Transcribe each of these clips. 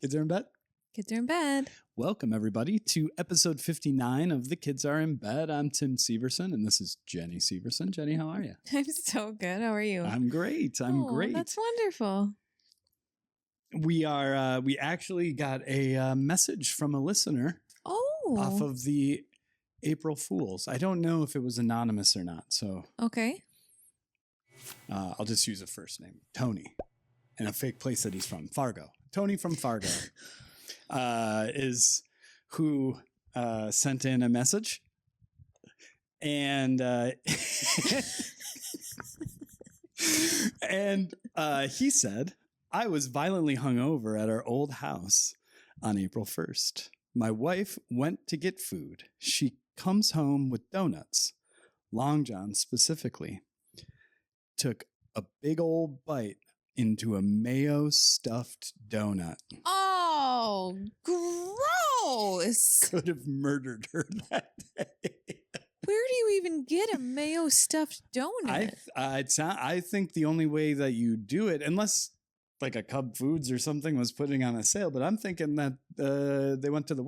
Kids are in bed? Kids are in bed. Welcome, everybody, to episode 59 of The Kids Are in Bed. I'm Tim Severson, and this is Jenny Severson. Jenny, how are you? I'm so good. How are you? I'm great. I'm great. That's wonderful. We actually got a message from a listener off of the April Fools. I don't know if it was anonymous or not, so Okay. I'll just use a first name, Tony, and a fake place that he's from, Fargo. Tony from Fargo is who sent in a message, and and he said, I was violently hungover at our old house on April 1st. My wife went to get food. She comes home with donuts, Long John specifically, took a big old bite into a mayo stuffed donut. Oh, gross. Could have murdered her that day. Where do you even get a mayo stuffed donut? I think the only way that you do it, unless like a Cub Foods or something was putting on a sale, but I'm thinking that they went through the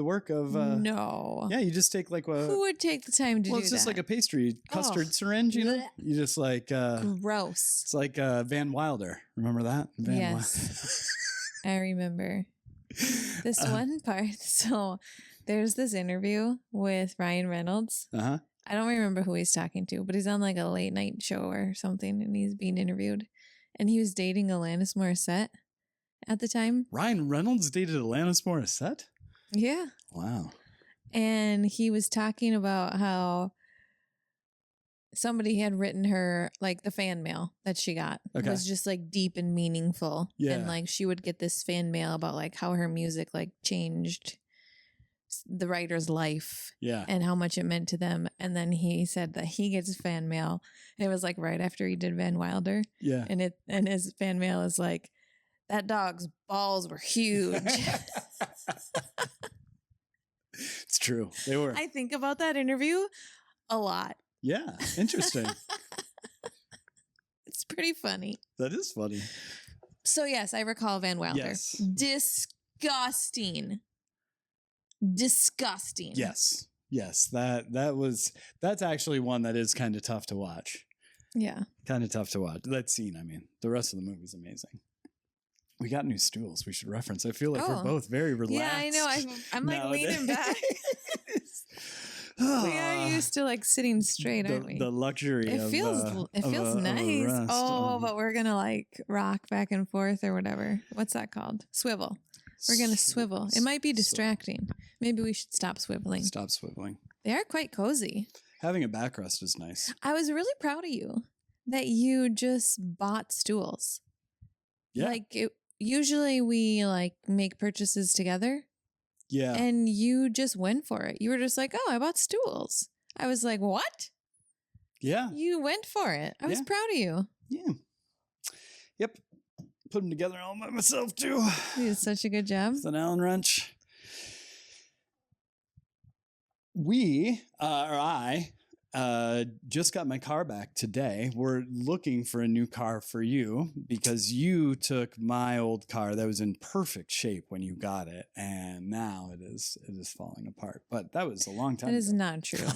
work of no. Yeah, you just take like who would take the time to do that? Well, it's just like a pastry custard syringe, you know? Blech. You just like gross. It's like Van Wilder. Remember that? Yes. I remember this one part. So there's this interview with Ryan Reynolds. Uh-huh. I don't remember who he's talking to, but he's on like a late night show or something, and he's being interviewed. And he was dating Alanis Morissette at the time. Ryan Reynolds dated Alanis Morissette? Yeah. Wow. And he was talking about how somebody had written her, like the fan mail that she got was just like deep and meaningful. Yeah. And like she would get this fan mail about like how her music like changed the writer's life. Yeah. And how much it meant to them. And then he said that he gets fan mail. And it was like right after he did Van Wilder. Yeah. And his fan mail is like, that dog's balls were huge. It's true. They were. I think about that interview a lot. Yeah. Interesting. It's pretty funny. That is funny. So yes, I recall Van Wilder. Yes. Disgusting. Yes. That's actually one that is kind of tough to watch. Yeah. Kind of tough to watch. That scene, I mean. The rest of the movie's amazing. We got new stools we should reference. I feel like we're both very relaxed. Yeah, I know. I'm like leaning back. We are used to like sitting straight, aren't we? The luxury it feels nice. But we're gonna like rock back and forth or whatever. What's that called? Swivel. We're gonna swivel. It might be distracting. Maybe we should stop swiveling. Stop swiveling. They are quite cozy. Having a backrest is nice. I was really proud of you that you just bought stools. Yeah. Like usually we like make purchases together. Yeah. And you just went for it. You were just like, oh, I bought stools. I was like, what? Yeah. You went for it. I was proud of you. Yeah. Yep. Put them together all by myself too. You did such a good job. With an Allen wrench. I just got my car back today. We're looking for a new car for you because you took my old car that was in perfect shape when you got it, and now it is falling apart. But that was a long time ago. That is not true.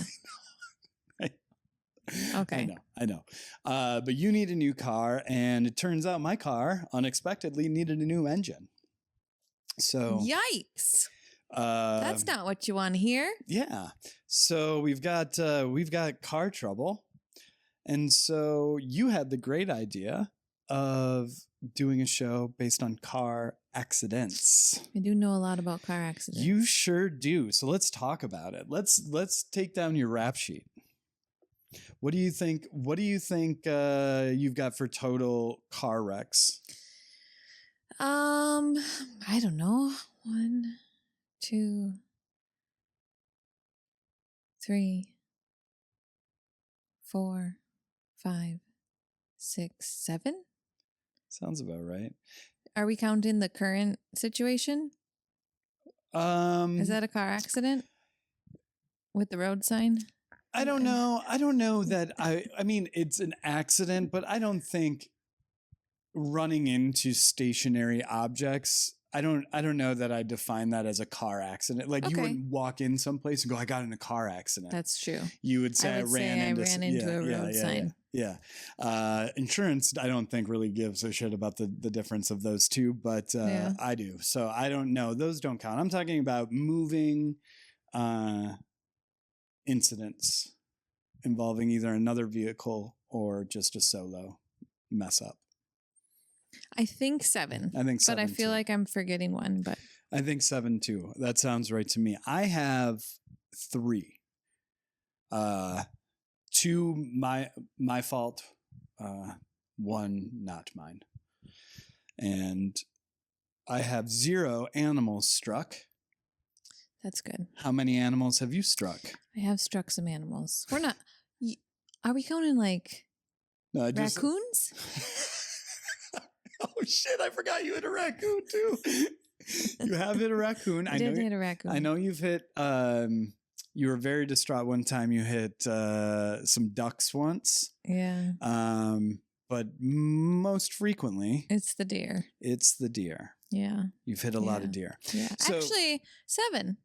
Okay. I know. But you need a new car, and it turns out my car unexpectedly needed a new engine. So yikes. That's not what you want to hear. Yeah. So we've got car trouble. And so you had the great idea of doing a show based on car accidents. I do know a lot about car accidents. You sure do. So let's talk about it. Let's take down your rap sheet. What do you think you've got for total car wrecks? I don't know. 1, 2, 3, 4, 5, 6, 7. Sounds about right. Are we counting the current situation? Is that a car accident with the road sign? I don't know. I don't know that I mean, it's an accident, but I don't think running into stationary objects, I don't know that I define that as a car accident. Like you wouldn't walk in someplace and go, I got in a car accident. That's true. You would say I ran into a road sign. Yeah. Insurance, I don't think really gives a shit about the difference of those two, but I do. So I don't know. Those don't count. I'm talking about moving incidents involving either another vehicle or just a solo mess up. I think 7. I think 7. But I feel like I'm forgetting one. But I think 7 too. That sounds right to me. I have 3. 2 my fault. 1 not mine. And I have 0 animals struck. That's good. How many animals have you struck? I have struck some animals. We're not. Are we counting like raccoons? Oh shit! I forgot you hit a raccoon too. You have hit a raccoon. I did hit a raccoon. I know you've hit. You were very distraught one time. You hit some ducks once. Yeah. But most frequently, it's the deer. It's the deer. Yeah. You've hit a lot of deer. Yeah. So, actually, 7.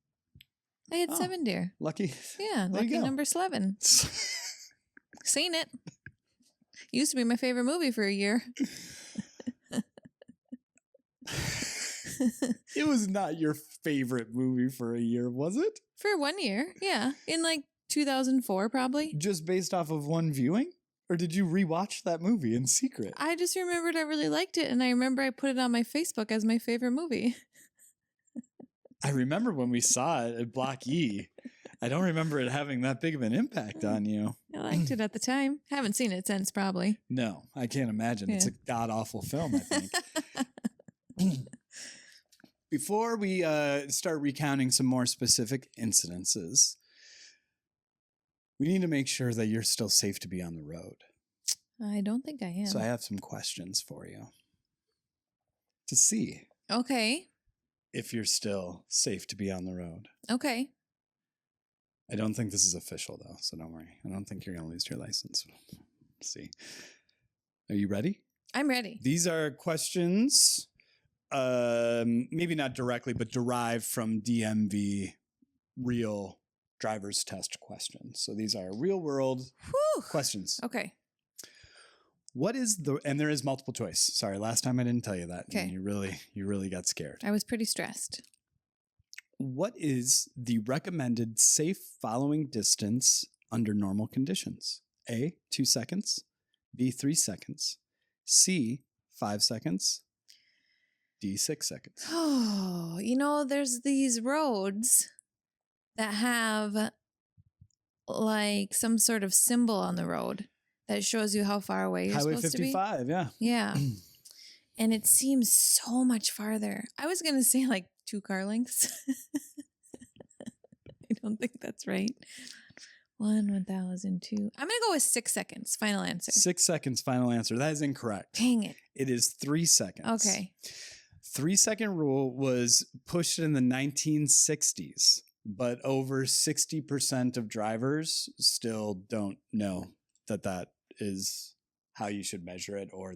I had 7 deer. Lucky. Yeah. Lucky number 7. Seen it. Used to be my favorite movie for a year. It was not your favorite movie for a year, was it? For 1 year, yeah. In like 2004, probably. Just based off of one viewing? Or did you rewatch that movie in secret? I just remembered I really liked it, and I remember I put it on my Facebook as my favorite movie. I remember when we saw it at Block E. I don't remember it having that big of an impact on you. I liked it at the time. Haven't seen it since, probably. No, I can't imagine. Yeah. It's a god-awful film, I think. Before we start recounting some more specific incidences, we need to make sure that you're still safe to be on the road. I don't think I am. So I have some questions for you to see. Okay. If you're still safe to be on the road. Okay. I don't think this is official, though, so don't worry. I don't think you're going to lose your license. Let's see. Are you ready? I'm ready. These are questions, maybe not directly, but derived from DMV real driver's test questions. So these are real world questions. Okay. What is and there is multiple choice. Sorry, last time I didn't tell you that. Okay. And you really got scared. I was pretty stressed. What is the recommended safe following distance under normal conditions? A, 2 seconds. B, 3 seconds. C, 5 seconds. D, 6 seconds. Oh, there's these roads that have like some sort of symbol on the road that shows you how far away you're supposed to be. Highway 55, yeah. Yeah. And it seems so much farther. I was going to say like 2 car lengths. I don't think that's right. 1,000, 2. I'm going to go with 6 seconds. Final answer. 6 seconds, final answer. That is incorrect. Dang it. It is 3 seconds. Okay. 3-second rule was pushed in the 1960s, but over 60% of drivers still don't know that is how you should measure it or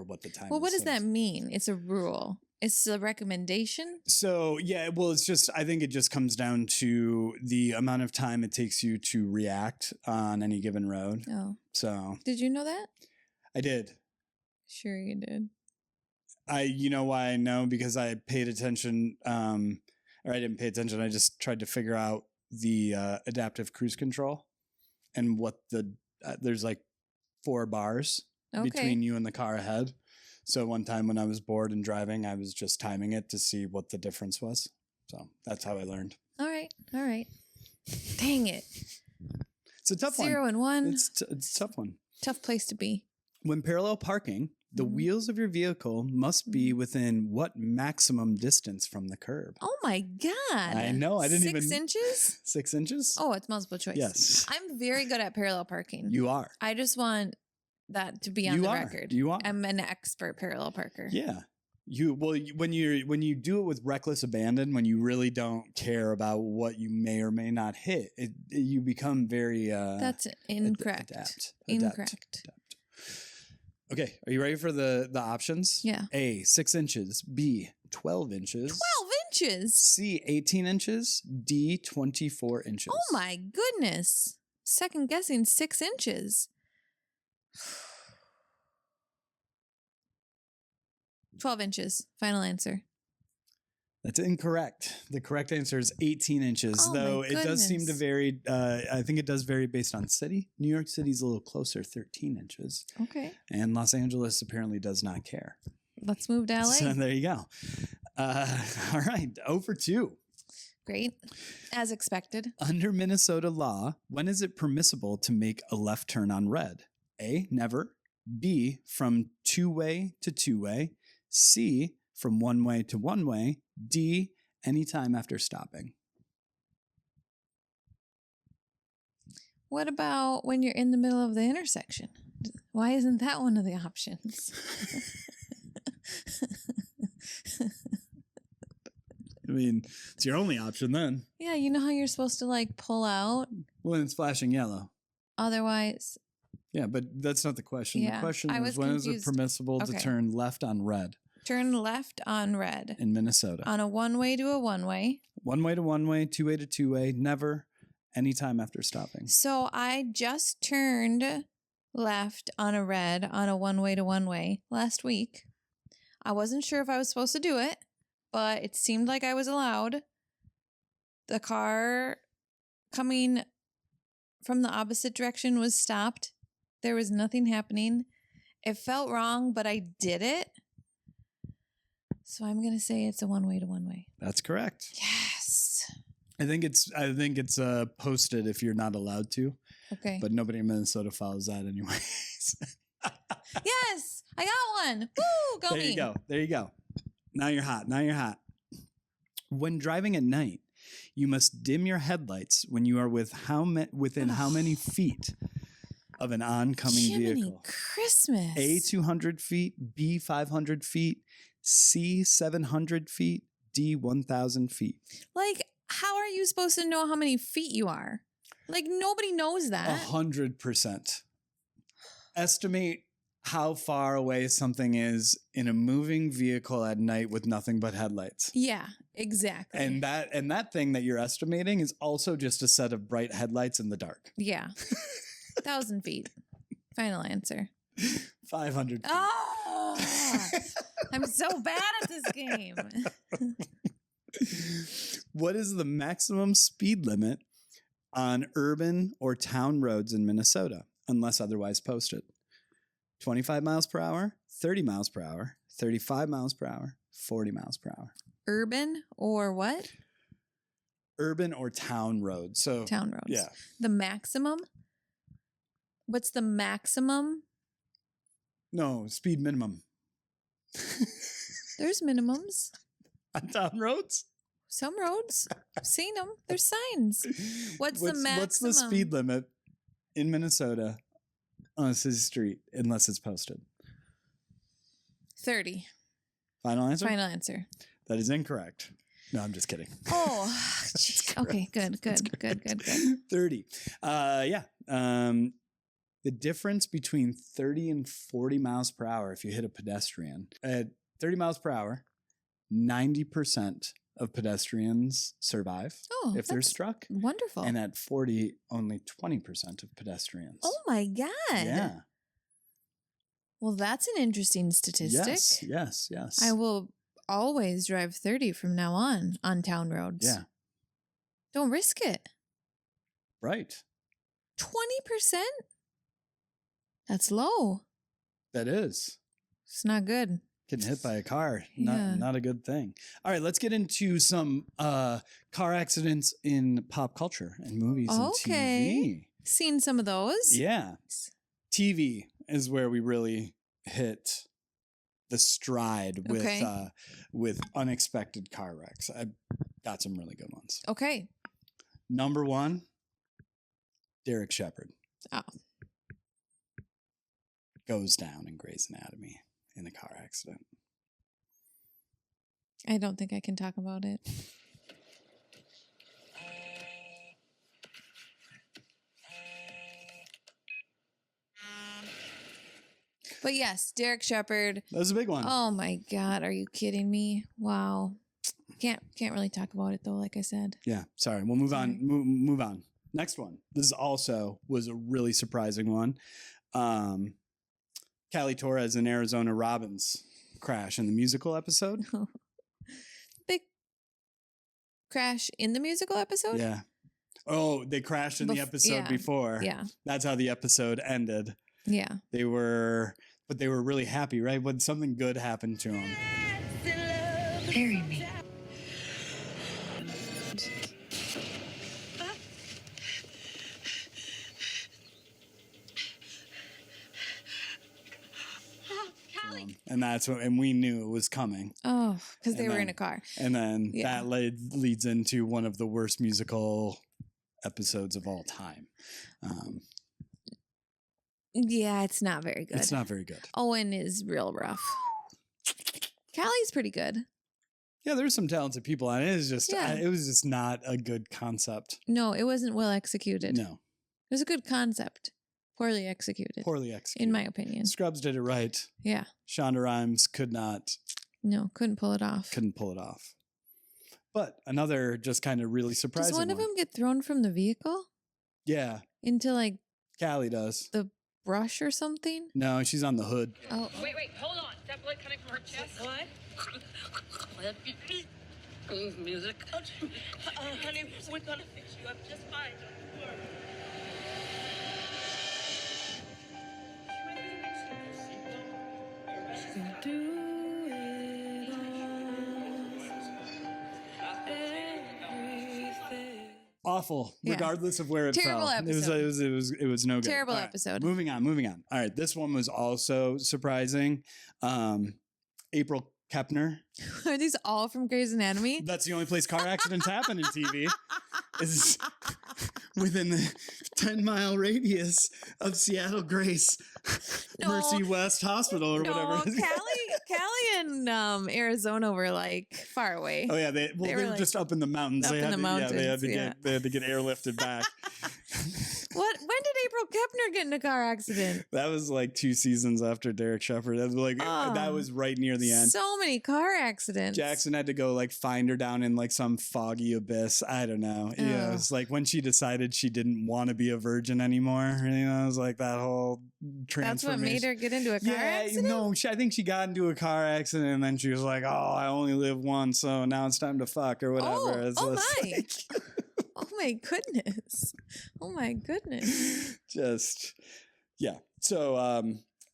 what the time is. Well, what does that mean? It's a rule. It's a recommendation? So, yeah, well, I think it just comes down to the amount of time it takes you to react on any given road. Oh. So. Did you know that? I did. Sure you did. You know why I know? Because I paid attention, or I didn't pay attention. I just tried to figure out the adaptive cruise control and what there's like 4 bars between you and the car ahead. So one time when I was bored and driving, I was just timing it to see what the difference was. So that's how I learned. All right. Dang it. It's a tough one. 0 and 1. It's a tough one. Tough place to be. When parallel parking, the wheels of your vehicle must be within what maximum distance from the curb? Oh my God. I know. I didn't 6 inches? 6 inches? Oh, it's multiple choice. Yes. I'm very good at parallel parking. You are. I just want that to be on the record. You are. I'm an expert parallel parker. Yeah. When you do it with reckless abandon, when you really don't care about what you may or may not hit, you become very that's incorrect. Incorrect. Okay, are you ready for the options? Yeah. A, 6 inches. B, 12 inches. 12 inches? C, 18 inches. D, 24 inches. Oh my goodness. Second guessing 6 inches. 12 inches. Final answer. That's incorrect. The correct answer is 18 inches, Oh, though my it does seem to goodness. vary. I think it does vary based on city. New York City's a little closer, 13 inches. Okay. And Los Angeles apparently does not care. Let's move to LA. So there you go. All right, 0 for 2. Great. As expected. Under Minnesota law, when is it permissible to make a left turn on red? A, never. B, from two-way to two-way. C, from one-way to one-way. D, anytime after stopping. What about when you're in the middle of the intersection? Why isn't that one of the options? I mean, it's your only option then. Yeah, you know how you're supposed to like pull out? When it's flashing yellow. Otherwise, Yeah, but that's not the question. Yeah, The question I is was when is it confused. permissible to Okay. turn left on red turn left on red. in Minnesota? On a one-way to a one-way. One-way to one-way, two-way to two-way, never, anytime after stopping. So I just turned left on a red on a one-way to one-way last week. I wasn't sure if I was supposed to do it, but it seemed like I was allowed. The car coming from the opposite direction was stopped. There was nothing happening. It felt wrong, but I did it. So I'm going to say it's a one-way to one-way. That's correct. Yes. I think it's posted if you're not allowed to, Okay. but nobody in Minnesota follows that anyways. Yes, I got one. Woo, go There me. you go. There you go. Now you're hot. Now you're hot. When driving at night, you must dim your headlights when you are within how many feet of an oncoming Jiminy vehicle? Christmas. A, 200 feet. B, 500 feet. C, 700 feet. D, 1,000 feet. Like, how are you supposed to know how many feet you are? Like, nobody knows that. 100%. Estimate how far away something is in a moving vehicle at night with nothing but headlights. Yeah, exactly. And that thing that you're estimating is also just a set of bright headlights in the dark. Yeah. 1,000 feet. Final answer. 500 feet. Oh, I'm so bad at this game. What is the maximum speed limit on urban or town roads in Minnesota, unless otherwise posted? 25 miles per hour, 30 miles per hour, 35 miles per hour, 40 miles per hour. Urban or what? Urban or town roads. So Town roads. Yeah. The maximum? What's the maximum? No, speed minimum. There's minimums. On town roads? Some roads. I've seen them. There's signs. What's the maximum? What's the speed limit in Minnesota on a city street unless it's posted? 30. Final answer? Final answer. That is incorrect. No, I'm just kidding. Oh, jeez. Okay, good. 30. Yeah. The difference between 30 and 40 miles per hour, if you hit a pedestrian, at 30 miles per hour, 90% of pedestrians survive if they're that's struck. Wonderful. And at 40, only 20% of pedestrians. Oh my God. Yeah. Well, that's an interesting statistic. Yes. I will always drive 30 from now on town roads. Yeah. Don't risk it. Right. 20%? That's low. That is. It's not good. Getting hit by a car, Yeah. not a good thing. All right, let's get into some car accidents in pop culture and movies and TV. Seen some of those. Yeah. TV is where we really hit the stride with unexpected car wrecks. I got some really good ones. Okay. Number 1, Derek Shepherd. Oh. Goes down in Grey's Anatomy in a car accident. I don't think I can talk about it. But yes, Derek Shepherd. That was a big one. Oh my God, are you kidding me? Wow. Can't really talk about it though, like I said. Yeah, sorry. We'll move on. Move on. Next one. This also was a really surprising one. Callie Torres and Arizona Robbins crash in the musical episode. Big crash in the musical episode? Yeah. Oh, they crashed in the episode before. Yeah. That's how the episode ended. Yeah. They were really happy, right? When something good happened to them. Marry me. And that's what, and we knew it was coming. Oh, because they were in a car. And then that leads into one of the worst musical episodes of all time. Yeah, it's not very good. It's not very good. Owen is real rough. Callie's pretty good. Yeah, there's some talented people on it. It was just, it was just not a good concept. No, it wasn't well executed. No. It was a good concept. Poorly executed. Poorly executed. In my opinion. Scrubs did it right. Yeah. Shonda Rhimes could not. No, couldn't pull it off. Couldn't pull it off. But another just kind of really surprising Does one of them get thrown from the vehicle? Yeah. Into like... Callie does. The brush or something? No, she's on the hood. Oh. Wait, hold on. Is that blood coming from her chest? What? Music. Honey, we're gonna fix you up just fine. Don't worry. Awful, regardless of where it Terrible fell. Episode. It was no good. Terrible episode. Moving on. All right, this one was also surprising. April Kepner. Are these all from Grey's Anatomy? That's the only place car accidents happen in TV. Is within the 10-mile radius of Seattle Grace Mercy West Hospital or whatever. Callie and Arizona were like far away. Oh yeah, they were like, just up in the mountains. They had to get airlifted back. When did April Kepner get in a car accident? That was like 2 seasons after Derek Shepherd. That was like that was right near the end. So many car accidents. Jackson had to go like find her down in like some foggy abyss. I don't know. Yeah, it was like when she decided she didn't want to be a virgin anymore. You know, it was like that whole transformation. That's what made her get into a car accident? No, I think she got into a car accident and then she was like, "Oh, I only live once, so now it's time to fuck or whatever." My! Oh my goodness. Oh my goodness. Just, yeah. So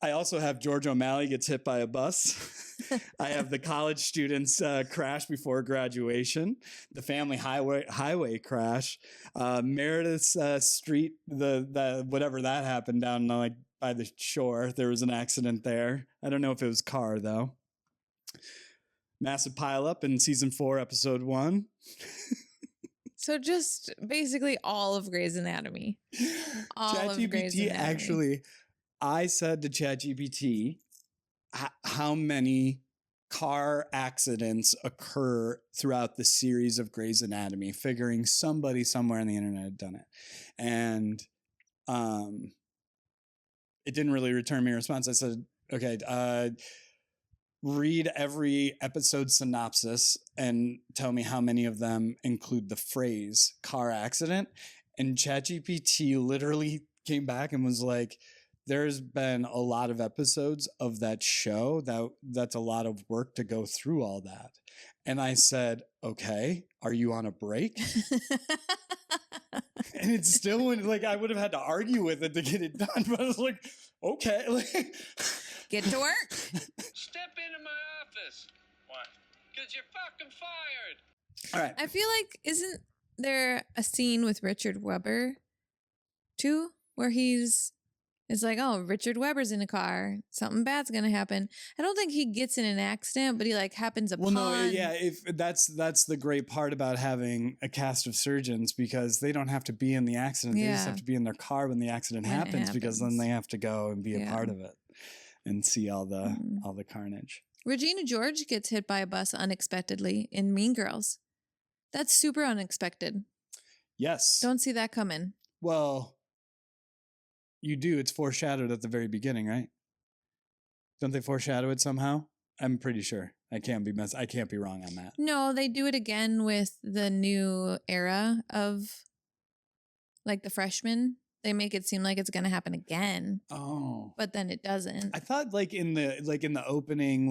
I also have George O'Malley gets hit by a bus. I have the college students crash before graduation, the family highway crash, Meredith Street, the whatever that happened down like by the shore. There was an accident there. I don't know if it was car though. Massive pileup in season 4, episode 1. So just basically all of Grey's Anatomy. ChatGPT actually, I said to ChatGPT, how many car accidents occur throughout the series of Grey's Anatomy, figuring somebody somewhere on the internet had done it. And it didn't really return me a response. I said, okay, read every episode synopsis and tell me how many of them include the phrase car accident. And ChatGPT literally came back and was like, there's been a lot of episodes of that show that's a lot of work to go through all that. And I said, okay, are you on a break? And it still went, like, I would have had to argue with it to get it done, but I was like, okay. Get to work. Step into my office. Why? Because you're fucking fired. All right. I feel like, isn't there a scene with Richard Webber too, where it's like, oh, Richard Webber's in a car. Something bad's going to happen. I don't think he gets in an accident, but he like happens upon. Well, no, yeah. If that's the great part about having a cast of surgeons, because they don't have to be in the accident. They just have to be in their car when the accident happens, because then they have to go and be a part of it and see all the carnage. Regina George gets hit by a bus unexpectedly in Mean Girls. That's super unexpected. Yes. Don't see that coming. Well, you do. It's foreshadowed at the very beginning, right? Don't they foreshadow it somehow? I'm pretty sure. I can't be wrong on that. No, they do it again with the new era of like the freshmen. They make it seem like it's going to happen again. Oh. But then it doesn't. I thought like in the opening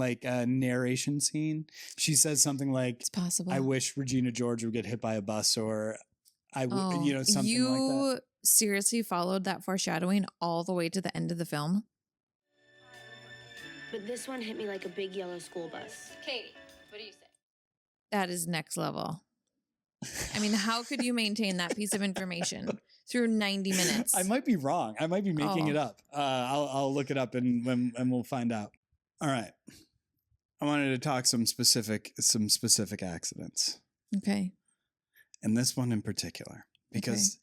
narration scene, she says something like, It's possible. I wish Regina George would get hit by a bus, or something like that. You seriously followed that foreshadowing all the way to the end of the film? But this one hit me like a big yellow school bus. Katie, what do you say? That is next level. I mean, how could you maintain that piece of information through 90 minutes? I might be wrong. I might be making it up. I'll look it up and we'll find out. All right. I wanted to talk some specific accidents. Okay. And this one in particular, because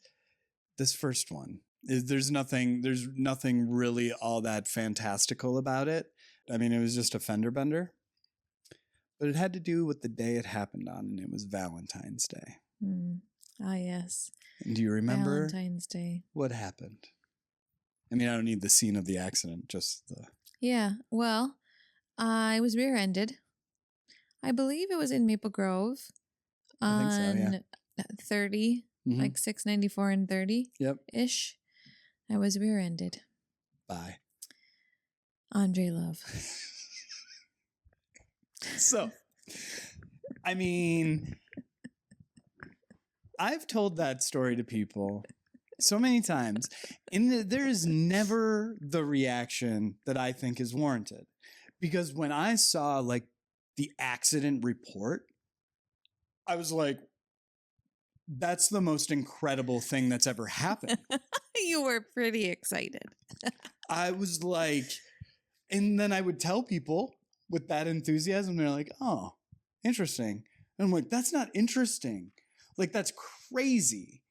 this first one there's nothing really all that fantastical about it. I mean, it was just a fender bender, but it had to do with the day it happened on, and it was Valentine's Day. Ah, yes. And do you remember Valentine's Day? What happened? I mean, I don't need the scene of the accident, just the... Yeah, well, I was rear-ended. I believe it was in Maple Grove I think so, yeah. 30, like 694 and 30 ish. I was rear-ended. Bye. Andre Love. So, I mean, I've told that story to people so many times, and there is never the reaction that I think is warranted. Because when I saw like the accident report, I was like, that's the most incredible thing that's ever happened. You were pretty excited. I was like, and then I would tell people with that enthusiasm, they're like, oh, interesting. And I'm like, that's not interesting. Like, that's crazy.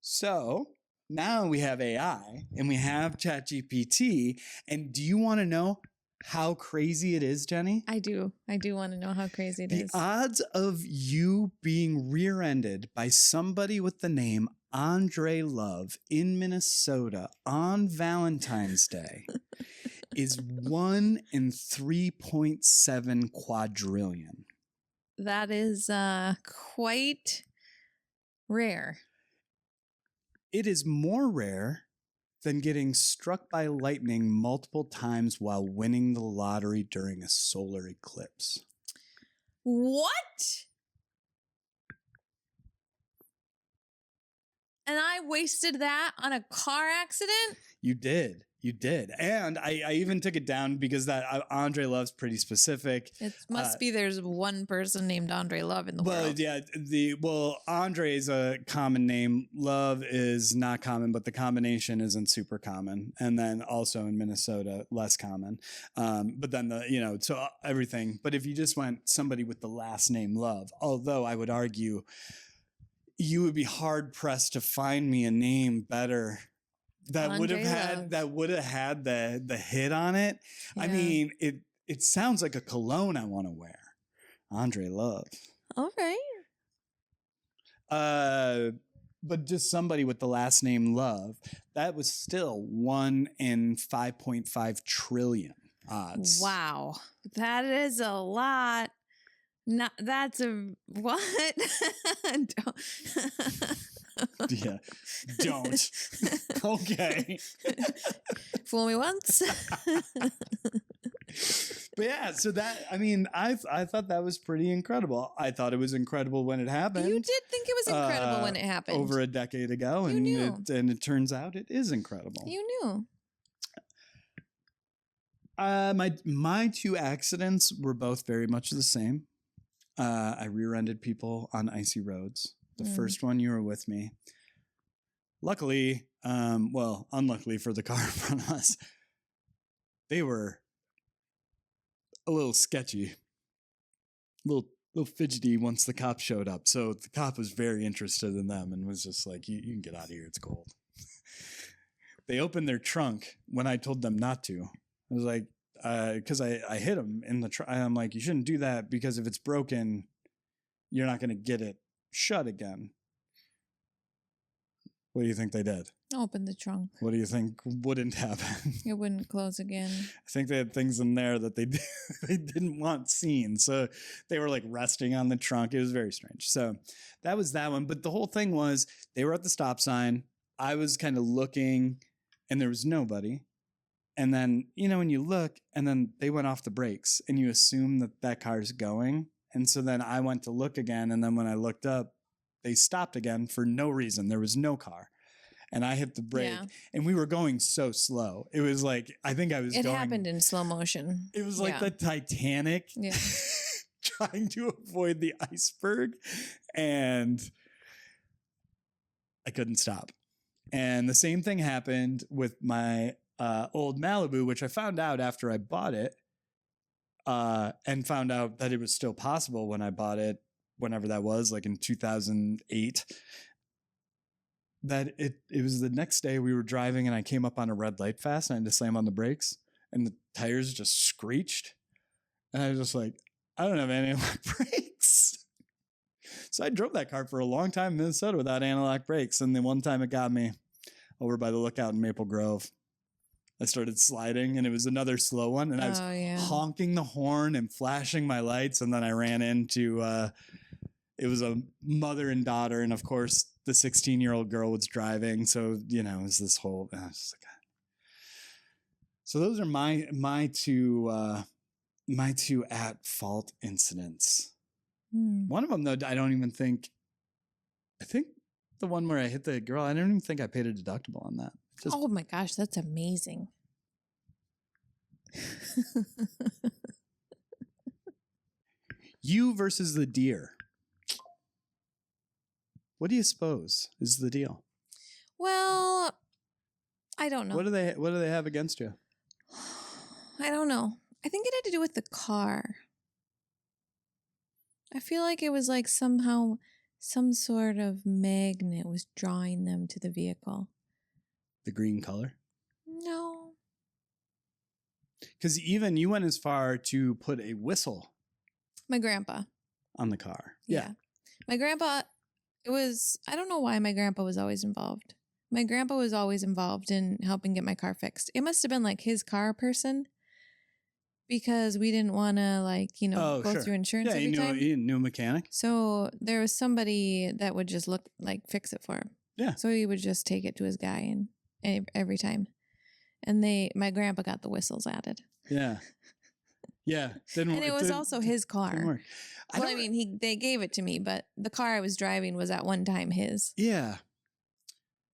So now we have AI and we have ChatGPT. And do you want to know how crazy it is, Jenny? I do. I do want to know how crazy it is. The odds of you being rear-ended by somebody with the name Andre Love in Minnesota on Valentine's Day is 1 in 3.7 quadrillion. That is quite rare. It is more rare than getting struck by lightning multiple times while winning the lottery during a solar eclipse. What? And I wasted that on a car accident? You did. You did. And I even took it down because that Andre Love's pretty specific. It must be there's one person named Andre Love in the world. Yeah, Andre is a common name. Love is not common, but the combination isn't super common. And then also in Minnesota, less common. But then so everything. But if you just went somebody with the last name Love, although I would argue you would be hard pressed to find me a name better that would have had the hit on it. Yeah. I mean, it sounds like a cologne I want to wear. Andre Love. All right. But just somebody with the last name Love, that was still 1 in 5.5 trillion odds. Wow. That is a lot. That's a what? Yeah, don't. Okay. Fool me once. But yeah, so that, I mean, I thought that was pretty incredible. I thought it was incredible when it happened. You did think it was incredible when it happened. Over a decade ago. You knew. And it turns out it is incredible. You knew. My two accidents were both very much the same. I rear-ended people on icy roads. The first one, you were with me. Luckily, unluckily for the car in front of us, they were a little sketchy, a little fidgety once the cop showed up. So the cop was very interested in them and was just like, you can get out of here, it's cold. They opened their trunk when I told them not to. I was like, because I hit them in the trunk. I'm like, you shouldn't do that because if it's broken, you're not going to get it shut again. What do you think they did? Open the trunk. What do you think wouldn't happen? It wouldn't close again. I think they had things in there that they didn't want seen. So they were like resting on the trunk. It was very strange. So that was that one. But the whole thing was they were at the stop sign. I was kind of looking and there was nobody. And then, when you look and then they went off the brakes and you assume that car's going. And so then I went to look again. And then when I looked up, they stopped again for no reason. There was no car. And I hit the brake and we were going so slow. It was like, I think I was It happened in slow motion. It was like the Titanic trying to avoid the iceberg. And I couldn't stop. And the same thing happened with my old Malibu, which I found out after I bought it and found out that it was still possible when I bought it, whenever that was, like in 2008. That it was the next day we were driving and I came up on a red light fast and I had to slam on the brakes and the tires just screeched. And I was just like, I don't have analog brakes. So I drove that car for a long time in Minnesota without analog brakes. And then one time it got me over by the lookout in Maple Grove. I started sliding and it was another slow one. And I was honking the horn and flashing my lights. And then I ran into, it was a mother and daughter. And of course, the 16-year-old girl was driving. So, it was this whole, so those are my two at fault incidents. One of them though, I think the one where I hit the girl, I don't even think I paid a deductible on that. Oh my gosh, that's amazing. You versus the deer. What do you suppose is the deal? Well, I don't know. What do they have against you? I don't know. I think it had to do with the car. I feel like it was like somehow some sort of magnet was drawing them to the vehicle. The green color? No. Because even you went as far to put a whistle. My grandpa. On the car. Yeah. My grandpa, I don't know why my grandpa was always involved. My grandpa was always involved in helping get my car fixed. It must have been like his car person because we didn't want to go through insurance every time. He knew a mechanic. So there was somebody that would just fix it for him. Yeah. So he would just take it to his guy and every time. And my grandpa got the whistles added. Yeah. Yeah. And it was also his car. They gave it to me, but the car I was driving was at one time his. Yeah.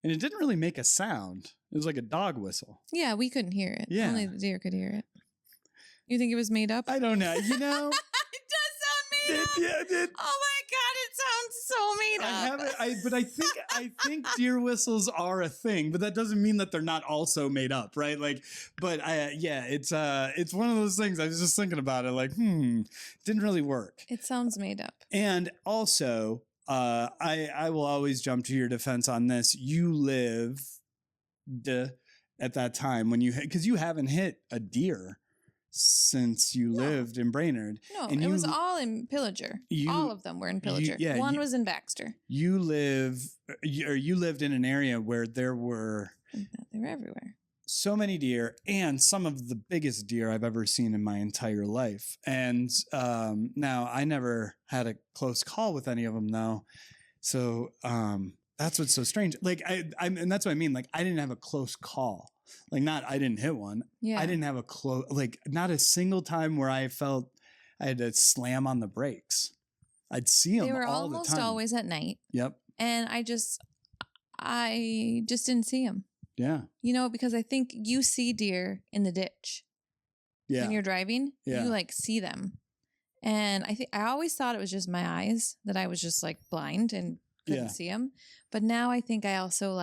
And it didn't really make a sound. It was like a dog whistle. Yeah, we couldn't hear it. Yeah. Only the deer could hear it. You think it was made up? I don't know. It does sound made up. Yeah, Oh my God, it sounds so made up. I think deer whistles are a thing, but that doesn't mean that they're not also made up, right? It's one of those things. I was just thinking about it, didn't really work. It sounds made up. And also, I will always jump to your defense on this. You lived at that time because you haven't hit a deer since you lived in Brainerd. No, and it was all in Pillager. All of them were in Pillager. One was in Baxter. You lived in an area where they were everywhere. So many deer, and some of the biggest deer I've ever seen in my entire life. And now I never had a close call with any of them though. So that's what's so strange. And that's what I mean. I didn't have a close call. I didn't hit one. Yeah. I didn't have not a single time where I felt I had to slam on the brakes. I'd see them all the time. They were almost always at night. Yep. And I just didn't see them. Yeah. Because I think you see deer in the ditch. Yeah. When you're driving, you see them. And I always thought it was just my eyes that I was just blind and couldn't see them. But now I think I also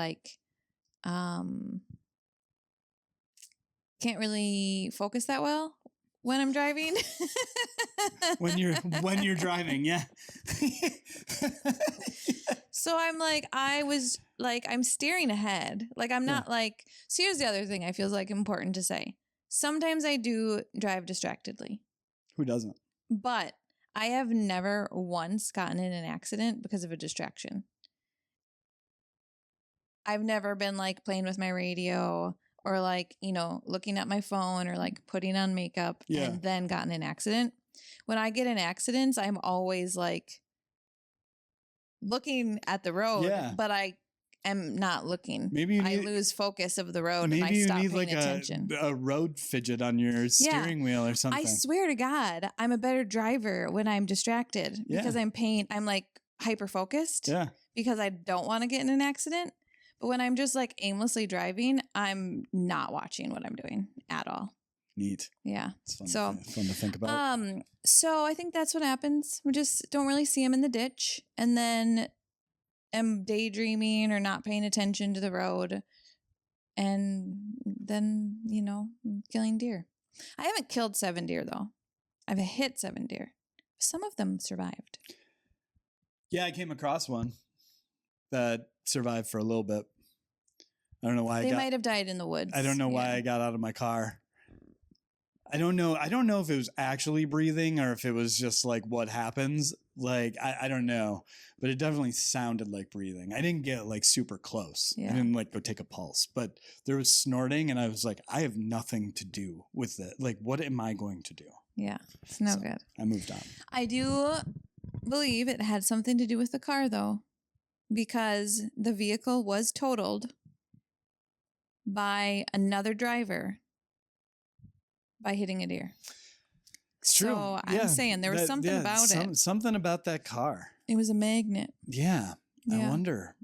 can't really focus that well when I'm driving. when you're driving, yeah. So I'm steering ahead. I'm not so here's the other thing I feel important to say. Sometimes I do drive distractedly. Who doesn't? But I have never once gotten in an accident because of a distraction. I've never been like playing with my radio or like, looking at my phone or like putting on makeup and then gotten an accident. When I get in accidents, I'm always like looking at the road, but I am not looking. Maybe I lose focus of the road and I stop paying attention. A road fidget on your steering wheel or something. I swear to God, I'm a better driver when I'm distracted because I'm like hyper focused because I don't want to get in an accident. But when I'm just like aimlessly driving, I'm not watching what I'm doing at all. Neat. Yeah. It's fun to think about. So I think that's what happens. We just don't really see him in the ditch and then am daydreaming or not paying attention to the road. And then, killing deer. I haven't killed 7 deer though. I've hit 7 deer. Some of them survived. Yeah, I came across one that survived for a little bit. I don't know why they might have died in the woods. I don't know why I got out of my car. I don't know if it was actually breathing or if it was just like what happens. Like, I don't know, but it definitely sounded like breathing. I didn't get like super close. I didn't like go take a pulse, but there was snorting and I was like, I have nothing to do with it. Like, what am I going to do? Yeah, it's no good. I moved on. I do believe it had something to do with the car though, because the vehicle was totaled by another driver by hitting a deer. It's true. So I'm saying there was something about it. Something about that car. It was a magnet. Yeah. I wonder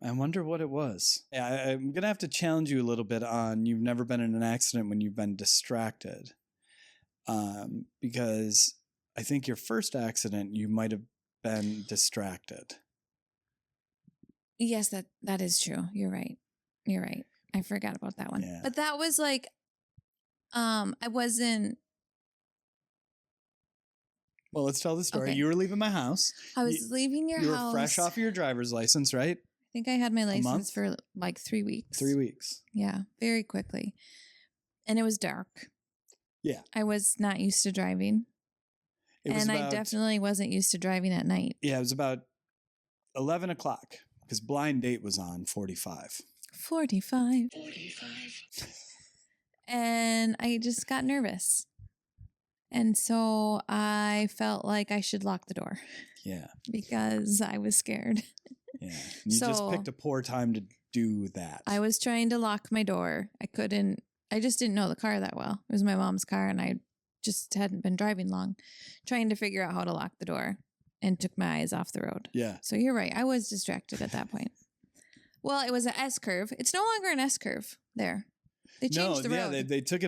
what it was. Yeah, I'm going to have to challenge you a little bit on you've never been in an accident when you've been distracted. Because I think your first accident, you might have been distracted. Yes, that is true. You're right. I forgot about that one. Yeah. But that was like, I wasn't. Well, let's tell the story. Okay. You were leaving my house. I was leaving your house. You were fresh off of your driver's license, right? I think I had my license for like 3 weeks. 3 weeks. Yeah, very quickly. And it was dark. Yeah. I was not used to driving. I definitely wasn't used to driving at night. Yeah, it was about 11 o'clock because Blind Date was on 45. 45. And I just got nervous. And so I felt like I should lock the door. Yeah. Because I was scared. Yeah. You just picked a poor time to do that. I was trying to lock my door. I just didn't know the car that well. It was my mom's car and I just hadn't been driving long. Trying to figure out how to lock the door and took my eyes off the road. Yeah. So you're right. I was distracted at that point. Well, it was an S curve. It's no longer an S curve there. They changed the road. Yeah, they took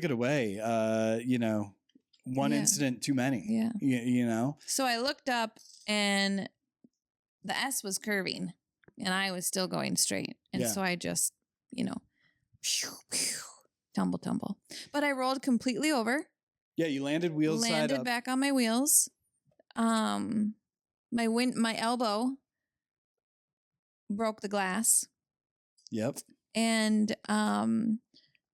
it away. One incident too many. Yeah. You know? So I looked up and the S was curving and I was still going straight. And so I just, tumble. But I rolled completely over. Yeah, you landed wheels side up. Landed back on my wheels. My elbow broke the glass. Yep. And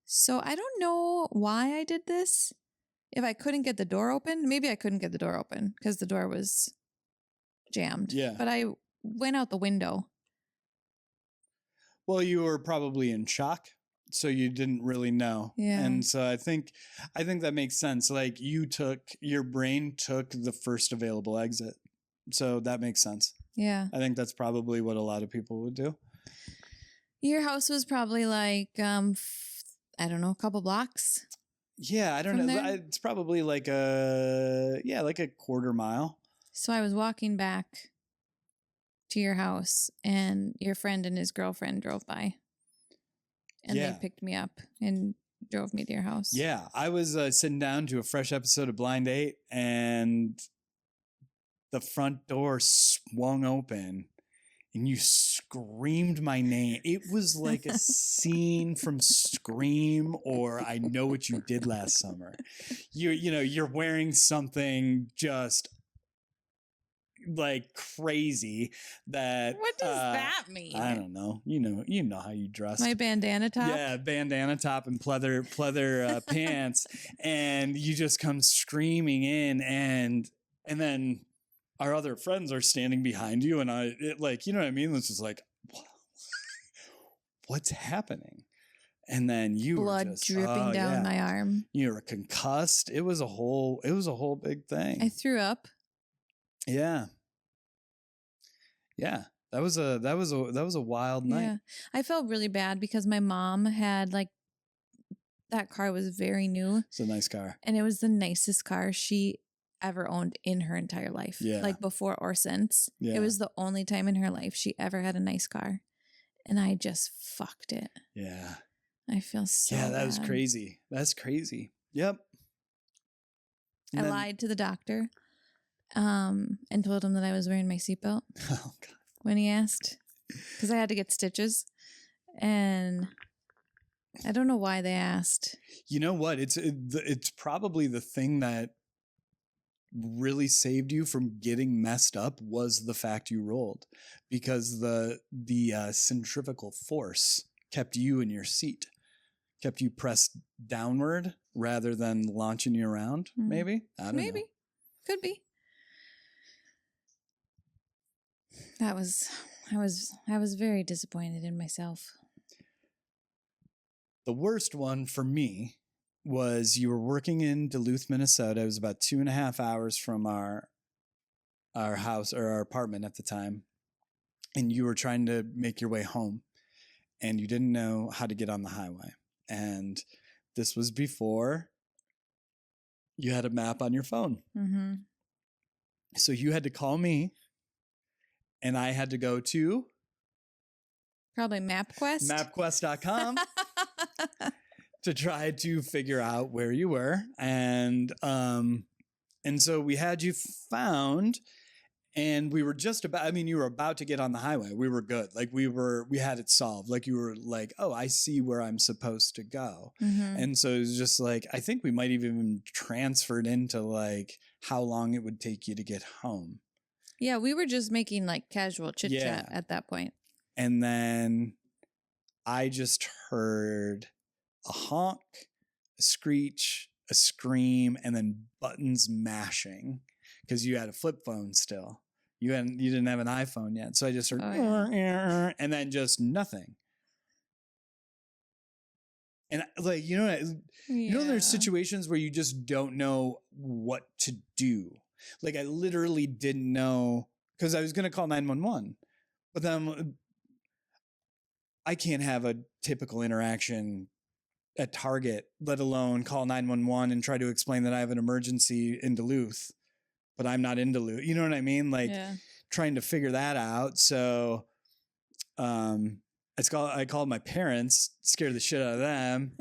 so I don't know why I did this. If I couldn't get the door open, maybe I couldn't get the door open because the door was jammed. Yeah. But I went out the window. Well, you were probably in shock, so you didn't really know. Yeah. And so I think that makes sense. Like your brain took the first available exit. So that makes sense. Yeah. I think that's probably what a lot of people would do. Your house was probably like, I don't know, a couple blocks. Yeah, I don't know. There? It's probably like a quarter mile. So I was walking back to your house and your friend and his girlfriend drove by. And they picked me up and drove me to your house. Yeah, I was sitting down to a fresh episode of Blind Date and the front door swung open and you screamed my name. It was like a scene from Scream or I Know What You Did Last Summer. You're wearing something just like crazy that what does that mean? I don't know. You know how you dress. My bandana top? Yeah, bandana top and pleather pants. And you just come screaming in and then our other friends are standing behind you and you know what I mean? It's just like what's happening? And then you Blood were just dripping down my arm. You were concussed. It was a whole big thing. I threw up. Yeah. Yeah. That was a wild night. Yeah. I felt really bad because my mom had like, that car was very new. It's a nice car. And it was the nicest car she ever owned in her entire life. Yeah. Like before or since. Yeah. It was the only time in her life she ever had a nice car. And I just fucked it. Yeah. I feel so that was bad. crazy. That's crazy. Yep. And I then- lied to the doctor and told him that I was wearing my seatbelt Oh God. when he asked. Because I had to get stitches. And I don't know why they asked. You know what? It's probably the thing that really saved you from getting messed up was the fact you rolled, because the centrifugal force kept you in your seat, kept you pressed downward rather than launching you around. Maybe I don't know. Could be. I was very disappointed in myself. The worst one for me was you were working in Duluth, Minnesota. It was about 2.5 hours from our house or our apartment at the time. And you were trying to make your way home and you didn't know how to get on the highway. And this was before you had a map on your phone. Mm-hmm. So you had to call me and I had to go to Probably MapQuest. mapquest.com to try to figure out where you were. And so we had you found and we were just about, I mean, you were about to get on the highway. We were good. Like we had it solved. Like you were like, oh, I see where I'm supposed to go. Mm-hmm. And so it was just like, I think we might have even transferred into like how long it would take you to get home. Yeah, we were just making like casual chit chat Yeah. at that point. And then I just heard a honk, a screech, a scream, and then buttons mashing because you had a flip phone still. You didn't have an iPhone yet. So I just heard, and then just nothing. And like, you know, there's situations where you just don't know what to do. Like I literally didn't know because I was going to call 911, but then I can't have a typical interaction at Target, let alone call 911 and try to explain that I have an emergency in Duluth, but I'm not in Duluth. You know what I mean? Like trying to figure that out. So I called my parents, scared the shit out of them.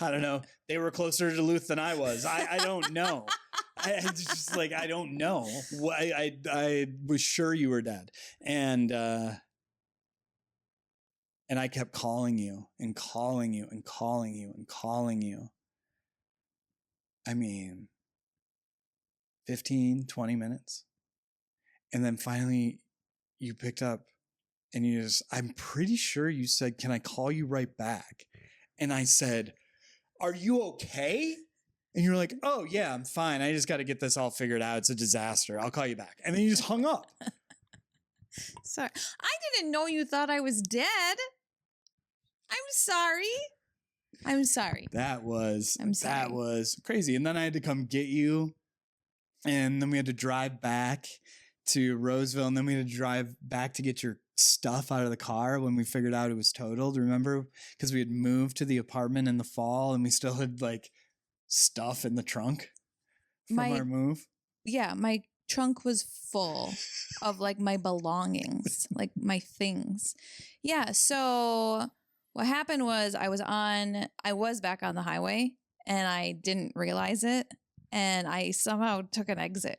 I don't know. They were closer to Duluth than I was. I don't know. It's just like, I don't know. I was sure you were dead. And I kept calling you and calling you and calling you and calling you. I mean, 15, 20 minutes. And then finally you picked up and I'm pretty sure you said, can I call you right back? And I said, are you okay? And you're like, oh yeah, I'm fine. I just got to get this all figured out. It's a disaster. I'll call you back. And then you just hung up. Sorry. I didn't know you thought I was dead. I'm sorry. That was crazy. And then I had to come get you. And then we had to drive back to Roseville. And then we had to drive back to get your stuff out of the car when we figured out it was totaled. Remember? Because we had moved to the apartment in the fall and we still had like stuff in the trunk from our move. Yeah, my trunk was full of like my belongings, like my things. Yeah, so what happened was I was back on the highway and I didn't realize it. And I somehow took an exit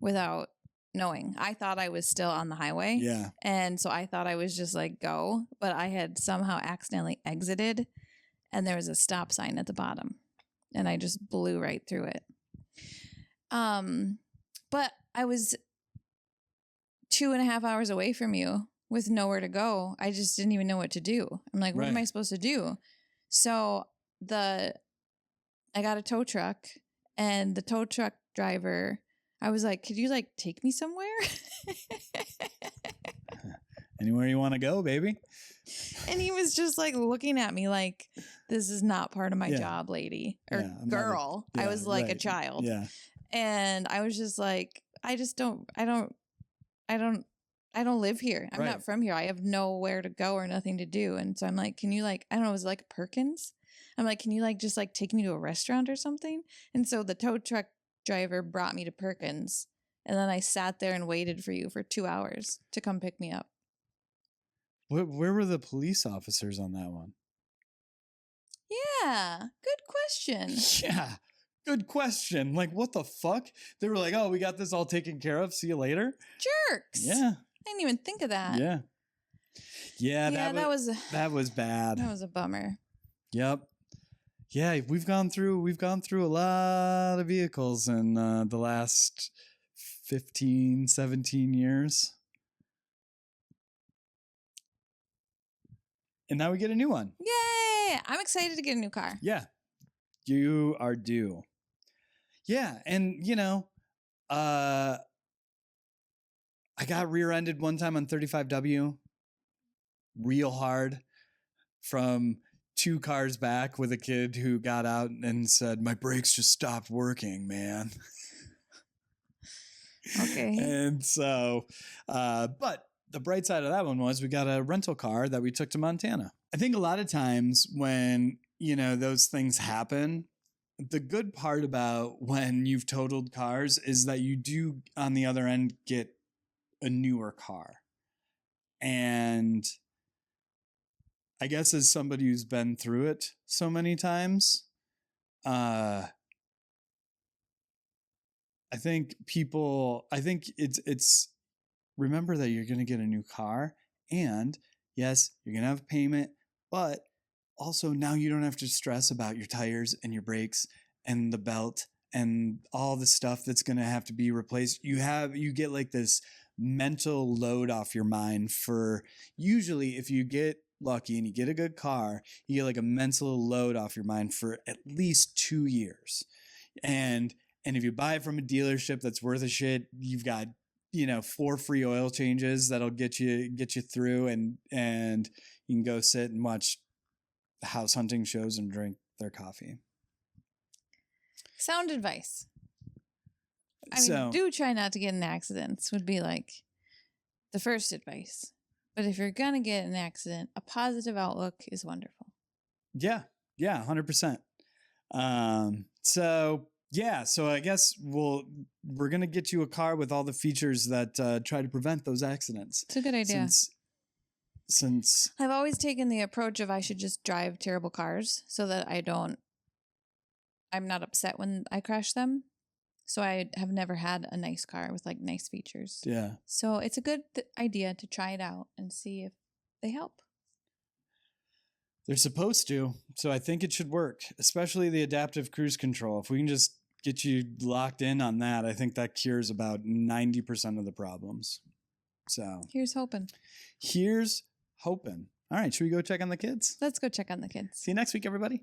without knowing. I thought I was still on the highway. Yeah. And so I thought I was just like go, but I had somehow accidentally exited and there was a stop sign at the bottom and I just blew right through it. But I was 2.5 hours away from you with nowhere to go. I just didn't even know what to do. I'm like, what am I supposed to do? So I got a tow truck and the tow truck driver, I was like, could you like take me somewhere? Anywhere you want to go, baby. And he was just like looking at me like, this is not part of my Yeah. job, lady or Yeah, I'm not girl. I was like a right. child. Yeah. And I was just like, I don't live here. I'm Right. not from here. I have nowhere to go or nothing to do. And so I'm like, can you like, I don't know, was it like Perkins? I'm like, can you like just like take me to a restaurant or something? And so the tow truck driver brought me to Perkins. And then I sat there and waited for you for 2 hours to come pick me up. Where were the police officers on that one? Yeah, good question. Yeah. Good question. Like, what the fuck? They were like, oh, we got this all taken care of. See you later. Jerks. Yeah. I didn't even think of that. Yeah. Yeah. Yeah, that was bad. that was a bummer. Yep. Yeah, we've gone through a lot of vehicles in the last 15, 17 years. And now we get a new one. Yay! I'm excited to get a new car. Yeah. You are due. Yeah, and I got rear-ended one time on 35W real hard from 2 cars back with a kid who got out and said, my brakes just stopped working, man. Okay. And so, but the bright side of that one was we got a rental car that we took to Montana. I think a lot of times when, those things happen, the good part about when you've totaled cars is that you do on the other end get a newer car. And I guess as somebody who's been through it so many times, I think it's remember that you're going to get a new car, and yes, you're going to have payment, but also now you don't have to stress about your tires and your brakes and the belt and all the stuff that's going to have to be replaced. You get like this mental load off your mind for, usually if you get lucky and you get a good car, you get like a mental load off your mind for at least 2 years. And if you buy it from a dealership that's worth a shit, you've got 4 free oil changes that'll get you through, and you can go sit and watch house hunting shows and drink their coffee. Sound advice. I mean, do try not to get in accidents would be like the first advice. But if you're going to get in an accident, a positive outlook is wonderful. Yeah. Yeah. 100%. So I guess we're going to get you a car with all the features that try to prevent those accidents. It's a good idea. Since I've always taken the approach of I should just drive terrible cars so that I'm not upset when I crash them. So I have never had a nice car with like nice features. Yeah. So it's a good idea to try it out and see if they help. They're supposed to. So I think it should work, especially the adaptive cruise control. If we can just get you locked in on that, I think that cures about 90% of the problems. So here's hoping. All right. Should we go check on the kids? Let's go check on the kids. See you next week, everybody.